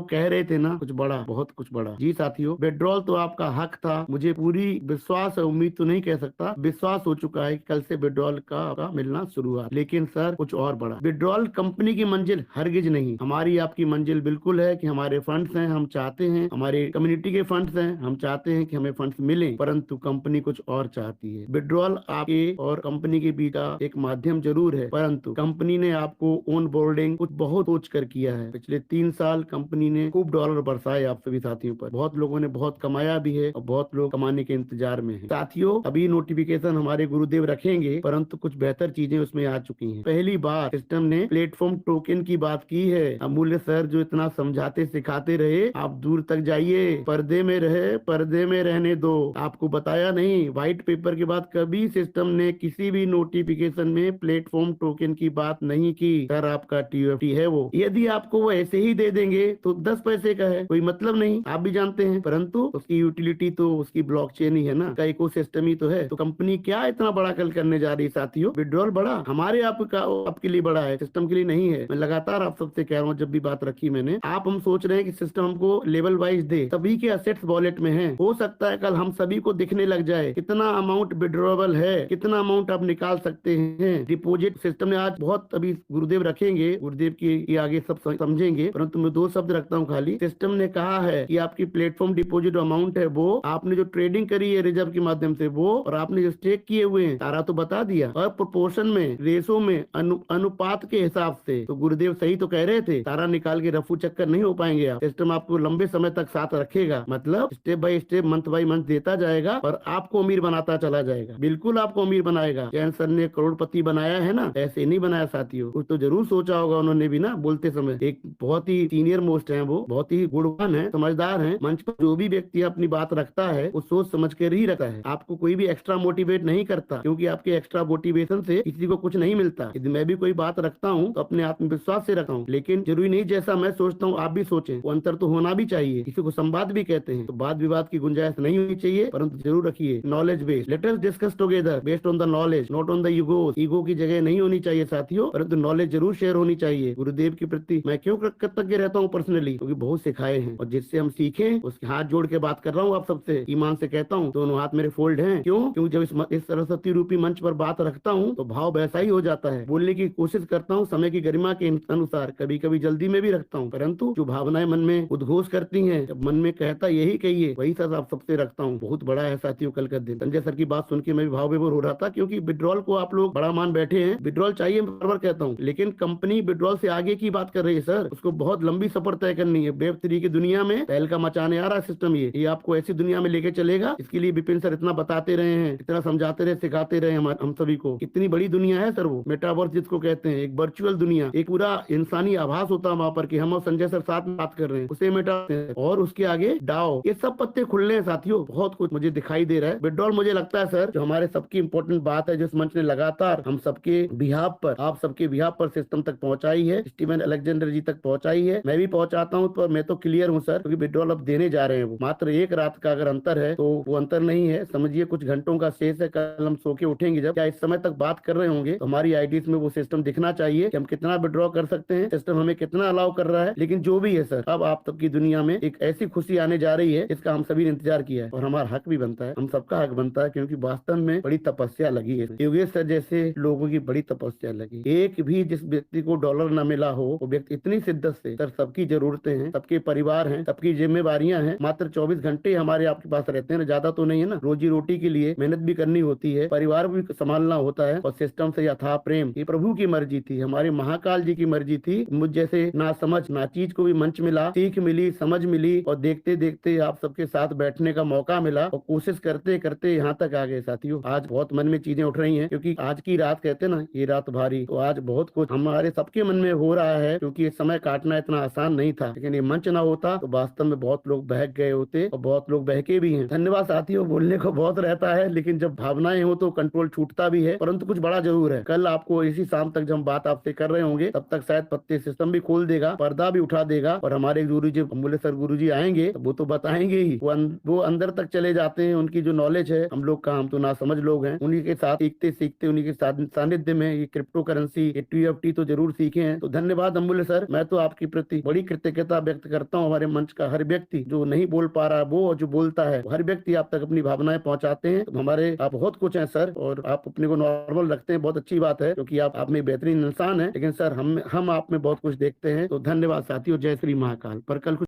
कह रहे थे ना, कुछ बड़ा, बहुत कुछ बड़ा। जी साथियों, विड्रॉल तो आपका हक था, मुझे पूरी विश्वास है, उम्मीद तो नहीं कह सकता, विश्वास हो चुका है कि कल से विड्रॉल का मिलना शुरू हुआ। लेकिन सर कुछ और बड़ा, विड्रॉल कंपनी की मंजिल हरगिज नहीं, हमारी आपकी मंजिल बिल्कुल है कि हमारे फंड्स हैं, हम चाहते हैं, हमारे कम्युनिटी के फंड्स हैं, हम चाहते हैं कि हमें फंड्स मिले, परंतु कंपनी कुछ और चाहती है। विड्रॉल आपके और कंपनी के बीच का एक माध्यम जरूर है, परंतु कंपनी ने आपको ऑन बोर्डिंग कुछ बहुत सोच कर किया है। पिछले 3 साल कंपनी ने खूब डॉलर बरसाए आप सभी साथियों पर, बहुत लोगों ने बहुत कमाया भी है और बहुत लोग कमाने के इंतजार में हैं। साथियों, अभी नोटिफिकेशन हमारे गुरुदेव रखेंगे, परंतु कुछ बेहतर चीजें उसमें आ चुकी हैं। पहली बार सिस्टम ने प्लेटफॉर्म टोकन की बात की है। अमूल्य सर जो इतना समझाते सिखाते रहे, आप दूर तक जाइए, पर्दे में रहे, पर्दे में रहने दो। आपको बताया नहीं, व्हाइट पेपर के बाद कभी सिस्टम ने किसी भी नोटिफिकेशन में प्लेटफॉर्म टोकन की बात नहीं की। सर आपका TUFT है वो, यदि आपको वो ऐसे ही दे देंगे तो 10 पैसे का है, कोई मतलब नहीं, आप भी जानते हैं, परंतु उसकी यूटिलिटी तो उसकी ब्लॉकचेन ही है ना, का इकोसिस्टम ही तो है। तो कंपनी क्या इतना बड़ा कल करने जा रही है साथियों? विड्रॉल बड़ा हमारे आपके लिए बड़ा है, सिस्टम के लिए नहीं है। मैं लगातार आप सबसे कह रहा हूँ, जब भी बात रखी मैंने, आप हम सोच रहे हैं कि सिस्टम हमको लेवल वाइज दे, सभी के असेट्स वॉलेट में है, हो सकता है कल हम सभी को दिखने लग जाए कितना अमाउंट विड्रॉबल है, कितना अमाउंट आप निकाल सकते हैं। डिपोजिट सिस्टम ने आज बहुत, अभी गुरुदेव रखेंगे, गुरुदेव की आगे सब समझेंगे, परंतु मैं 2 शब्द रखता हूँ खाली। सिस्टम ने कहा है कि आपकी प्लेटफॉर्म डिपोजिट अमाउंट है वो, आपने जो ट्रेडिंग करी है रिजर्व के माध्यम से वो, और आपने जो स्टेक किए हुए हैं, सारा तो बता दिया, और प्रोपोर्शन में, रेशो में, अनुपात के हिसाब से। तो गुरुदेव सही तो कह रहे थे, सारा निकाल के रफू चक्कर नहीं हो पाएंगे आप। सिस्टम आपको लंबे समय तक साथ रखेगा, मतलब step by step, month by month देता जाएगा और आपको अमीर बनाता चला जाएगा, बिल्कुल आपको अमीर बनाएगा। जैन सर ने करोड़पति बनाया है ना, ऐसे नहीं बनाया साथियों, कुछ तो जरूर सोचा होगा उन्होंने भी ना बोलते समय। एक बहुत ही सीनियर मोस्ट है वो, बहुत ही गुणवान है, समझदार है। मंच पर जो भी व्यक्ति अपनी बात रखता है वो सोच समझ कर ही रखता है, आपको कोई भी एक्स्ट्रा मोटिवेट नहीं करता, क्योंकि आपके एक्स्ट्रा मोटिवेशन से किसी को कुछ नहीं मिलता। यदि मैं भी कोई बात रखता हूँ तो अपने आत्मविश्वास से रखता हूँ, लेकिन जरूरी नहीं जैसा मैं सोचता हूँ आप भी सोचें, वो अंतर तो होना भी चाहिए। किसी को संवाद भी कहते हैं, तो वाद विवाद की गुंजाइश नहीं होनी चाहिए, परंतु जरूर रखिए knowledge based. Let us discuss together based on the knowledge, not on the ego की जगह नहीं होनी चाहिए साथियों, परंतु नॉलेज जरूर शेयर होनी चाहिए। गुरुदेव के प्रति मैं क्यों कृतज्ञ रहता हूँ पर्सनली, क्योंकि बहुत सिखाए हैं, और जिससे हम सीखें उसके हाथ जोड़ के बात कर रहा हूँ आप सबसे, ईमान से कहता हूँ, दोनों हाथ मेरे फोल्ड हैं। क्यों? क्योंकि जब इस सरस्वती रूपी मंच पर बात रखता हूँ तो भाव वैसा ही हो जाता है। बोलने की कोशिश करता हूँ समय की गरिमा के अनुसार, कभी कभी जल्दी में भी रखता हूँ, परंतु जो भावनाएं मन में उद्घोष करती हैं, जब मन में कहता यही कहिए, वही सब आप सबसे रखता हूँ। बहुत बड़ा है साथियों कल का दिन। संजय सर की बात सुन के मैं भी भाव विभोर हो रहा था, क्योंकि विड्रॉल को आप लोग बड़ा मान बैठे हैं, विड्रॉल चाहिए बार बार कहता हूँ, लेकिन कंपनी विड्रॉल से आगे की बात कर रही है सर, उसको बहुत लंबी सफर तय करनी है। वेब3 की दुनिया में पहल का मचाने आ रहा है सिस्टम, ये आपको ऐसी दुनिया में लेके चलेगा। इसके लिए विपिन सर इतना बताते रहे हैं, इतना समझाते रहे, सिखाते रहे हम सभी को। कितनी बड़ी दुनिया है सर वो, मेटावर्स जिसको कहते हैं, एक वर्चुअल दुनिया, एक पूरा इंसानी आभास होता है वहां पर कि हम और संजय सर साथ में बात कर रहे हैं, उसे मेटा, और उसके आगे डाओ, ये सब पत्ते खुलने हैं साथियों। बहुत कुछ मुझे दिखाई दे रहा है। विड्रॉल मुझे लगता है सर जो हमारे सबकी इंपॉर्टेंट बात है, जिस मंच ने लगातार हम सबके बिहाफ पर, आप सबके बिहाफ पर सिस्टम तक पहुंचाई है, स्टीवन अलेक्जेंडर जी तक पहुंचाई है, मैं भी पहुंचाता हूं, पर मैं तो क्लियर हूं सर, क्योंकि विड्रॉल अब देने जा रहे हैं वो। मात्र एक रात का अगर अंतर है तो वो अंतर नहीं है, समझिए कुछ घंटों का शेष है। कल हम सो के उठेंगे जब, क्या इस समय तक बात कर रहे होंगे, तो हमारी आईडीज में वो सिस्टम दिखना चाहिए कि हम कितना विड्रॉ कर सकते हैं, सिस्टम हमें कितना अलाउ कर रहा है। लेकिन जो भी है सर, अब आप सबकी दुनिया में एक ऐसी खुशी आने जा रही है जिसका हम सभी ने इंतजार किया है, और हमारा हक भी बनता है, हम सबका हक बनता है, क्योंकि वास्तव में बड़ी तपस्या लगी है। योगेश सर जैसे लोगों की बड़ी तपस्या लगी। एक भी जिस व्यक्ति को डॉलर न मिला हो, वो व्यक्ति इतनी शिद्दत से, सर सबकी जरूरतें हैं, सबके परिवार हैं, सबकी जिम्मेवारियां हैं, मात्र 24 घंटे हमारे आपके पास रहते हैं, ज्यादा तो नहीं है ना। रोजी रोटी के लिए मेहनत भी करनी होती है, परिवार भी संभालना होता है, और सिस्टम से यथा प्रेम, ये प्रभु की मर्जी थी, हमारे महाकाल जी की मर्जी थी। मुझ जैसे ना समझ ना चीज को भी मंच मिला, सीख मिली, समझ मिली, और देखते देखते आप सबके साथ बैठने का मौका मिला, और कोशिश करते करते यहाँ तक आ गए साथियों। आज बहुत मन में चीजें उठ रही हैं, क्योंकि आज की रात कहते ना, ये रात भारी, तो आज बहुत कुछ हमारे सबके मन में हो रहा है, क्योंकि ये समय काटना इतना आसान नहीं था। लेकिन ये मंच ना होता तो वास्तव में बहुत लोग बहक गए होते, और बहुत लोग बहके भी हैं। धन्यवाद साथियों, बोलने को बहुत रहता है, लेकिन जब भावनाएं हो तो कंट्रोल छूटता भी है, परंतु कुछ बड़ा जरूर है। कल आपको इसी शाम तक जब हम बात आपसे कर रहे होंगे, तब तक शायद पत्ते सिस्टम भी खोल देगा, पर्दा भी उठा देगा, और हमारे गुरु जी, अमूल्य सर गुरु जी आएंगे, वो तो बताएंगे ही, वो अंदर तक चले जाते हैं। उनकी जो नॉलेज है, हम लोग का, हम तो ना समझ लोग हैं, उन्हीं के साथ सीखते सीखते, उन्हीं के सानिध्य में ये क्रिप्टो करेंसी, ये TUFT तो जरूर सीखे हैं। तो धन्यवाद अमूल्य सर, मैं तो आपकी प्रति बड़ी कृतज्ञ कृतज्ञता व्यक्त करता हूँ हमारे मंच का हर व्यक्ति जो नहीं बोल पा रहा है वो, और जो बोलता है हर व्यक्ति आप तक अपनी भावनाएं पहुंचाते हैं। तो हमारे आप बहुत कुछ हैं सर, और आप अपने को नॉर्मल रखते हैं, बहुत अच्छी बात है, क्योंकि आप में बेहतरीन इंसान है। लेकिन सर हम आप में बहुत कुछ देखते हैं। तो धन्यवाद साथियों, जय श्री महाकाल। पर कल कुछ